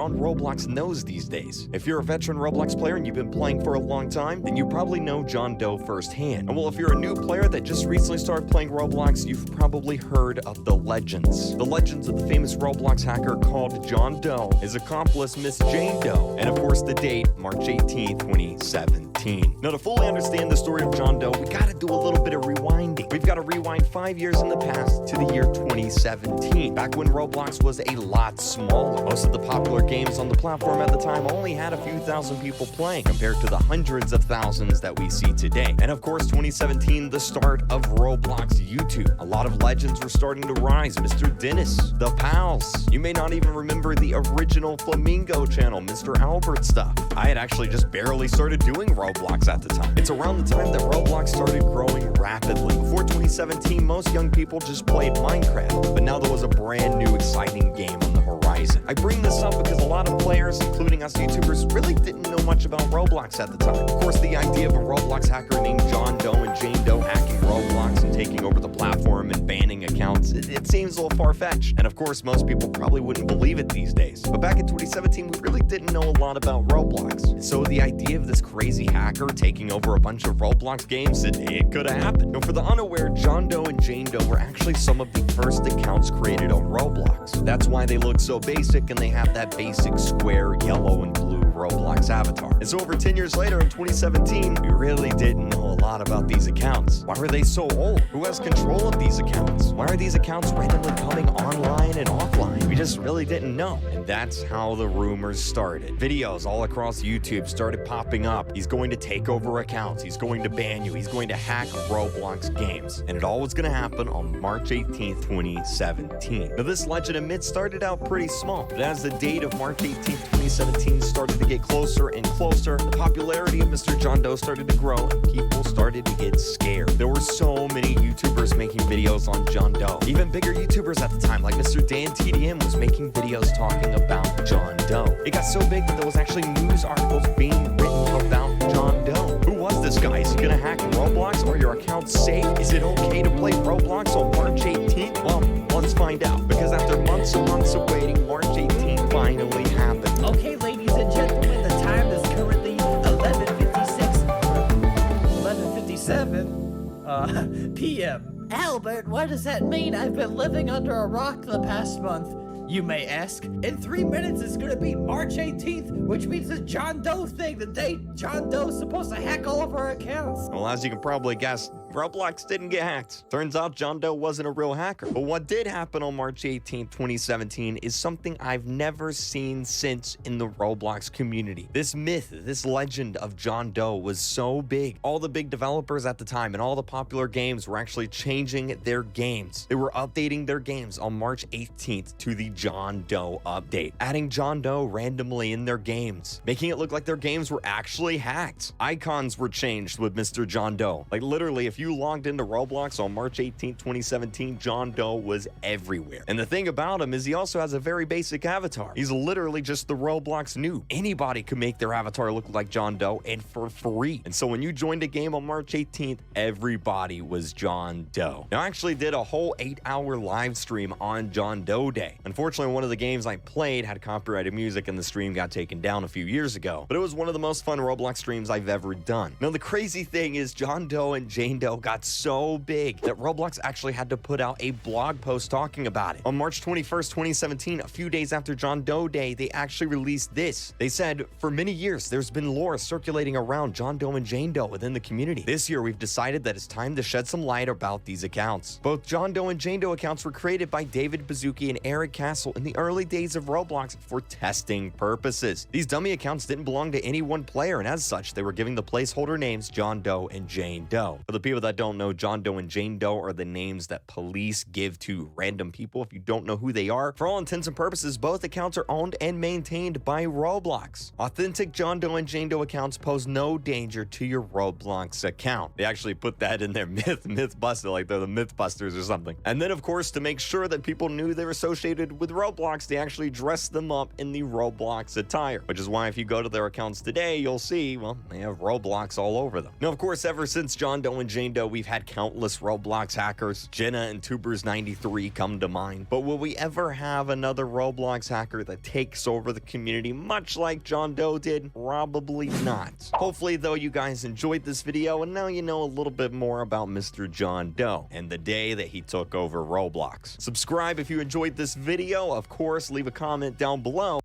on Roblox knows these days. If you're a veteran Roblox player and you've been playing for a long time, then you probably know John Doe firsthand. And well, if you're a new player that just recently started playing Roblox, you've probably heard of the legends. The legends of the famous Roblox hacker called John Doe, his accomplice Miss Jane Doe, and of course the date, March 18th, 2017. Now to fully understand the story of John Doe, we gotta do a little bit of rewinding. We've gotta rewind 5 years in the past to the year 2017, back when Roblox was a lot smaller. Most of the popular games on the platform at the time only had a few thousand people playing, compared to the hundreds of thousands that we see today. And of course, 2017, the start of Roblox YouTube. A lot of legends were starting to rise. Mr. Dennis, the Pals. You may not even remember the original Flamingo channel, Mr. Albert stuff. I had actually just barely started doing Roblox at the time. It's around the time that Roblox started growing rapidly. Before 2017, most young people just played Minecraft, but now there was a brand new exciting game on the horizon. I bring this up because a lot of players, including us YouTubers, really didn't know much about Roblox at the time. Of course, the idea of a Roblox hacker named John Doe and Jane Doe hacking Roblox and taking over the platform and banning accounts, it seems a little far-fetched. And of course, most people probably wouldn't believe it these days. But back in 2017, we really didn't know a lot about Roblox. So the idea of this crazy hacker taking over a bunch of Roblox games, it could have happened. Now, for the unaware, John Doe and Jane Doe were actually some of the first accounts created on Roblox. That's why they look so basic and they have that basic square yellow and blue Roblox avatar. And so over 10 years later in 2017, we really didn't know a lot about these accounts. Why were they so old? Who has control of these accounts? Why are these accounts randomly coming online and offline? We just really didn't know. And that's how the rumors started. Videos all across YouTube started popping up. He's going to take over accounts. He's going to ban you. He's going to hack Roblox games. And it all was going to happen on March 18th, 2017. Now this legend and myth started out pretty small, but as the date of March 18th, 2017 started to get closer and closer, the popularity of Mr. John Doe started to grow and people started to get scared. There were so many YouTubers making videos on John Doe. Even bigger YouTubers at the time, like Mr. Dan TDM, was making videos talking about John Doe. It got so big that there was actually news articles being written about John Doe. Who was this guy? Is he gonna hack Roblox? Are your accounts safe? Is it okay to play Roblox on March 18th? Well, let's find out, because after months and months of waiting, March 18th finally happened. Okay, ladies and gentlemen, the time is currently 11:57 p.m. Albert, what does that mean? I've been living under a rock the past month, you may ask. In 3 minutes, it's gonna be March 18th, which means the John Doe thing, the day John Doe's supposed to hack all of our accounts. Well, as you can probably guess, Roblox didn't get hacked. Turns out John Doe wasn't a real hacker. But what did happen on March 18th, 2017 is something I've never seen since in the Roblox community. This myth, this legend of John Doe was so big. All the big developers at the time and all the popular games were actually changing their games. They were updating their games on March 18th to the John Doe update, adding John Doe randomly in their games, making it look like their games were actually hacked. Icons were changed with Mr. John Doe. Like literally, if you logged into Roblox on March 18th, 2017, John Doe was everywhere. And the thing about him is he also has a very basic avatar. He's literally just the Roblox noob. Anybody could make their avatar look like John Doe, and for free. And so when you joined a game on March 18th, everybody was John Doe. Now I actually did a whole 8-hour live stream on John Doe Day. Unfortunately, one of the games I played had copyrighted music and the stream got taken down a few years ago. But it was one of the most fun Roblox streams I've ever done. Now the crazy thing is John Doe and Jane Doe got so big that Roblox actually had to put out a blog post talking about it. On March 21st, 2017, a few days after John Doe Day, they actually released this. They said, for many years, there's been lore circulating around John Doe and Jane Doe within the community. This year, we've decided that it's time to shed some light about these accounts. Both John Doe and Jane Doe accounts were created by David Baszucki and Eric Castle in the early days of Roblox for testing purposes. These dummy accounts didn't belong to any one player, and as such, they were giving the placeholder names John Doe and Jane Doe. For the people that don't know, John Doe and Jane Doe are the names that police give to random people. If you don't know who they are, for all intents and purposes, both accounts are owned and maintained by Roblox. Authentic John Doe and Jane Doe accounts pose no danger to your Roblox account. They actually put that in their Mythbuster, like they're the Mythbusters or something. And then, of course, to make sure that people knew they were associated with Roblox, they actually dressed them up in the Roblox attire, which is why if you go to their accounts today, you'll see, well, they have Roblox all over them. Now, of course, ever since John Doe and Jane Kinda, we've had countless Roblox hackers. Jenna and Tubers93 come to mind. But will we ever have another Roblox hacker that takes over the community much like John Doe did? Probably not. Hopefully, though, you guys enjoyed this video, and now you know a little bit more about Mr. John Doe and the day that he took over Roblox. Subscribe if you enjoyed this video. Of course, leave a comment down below.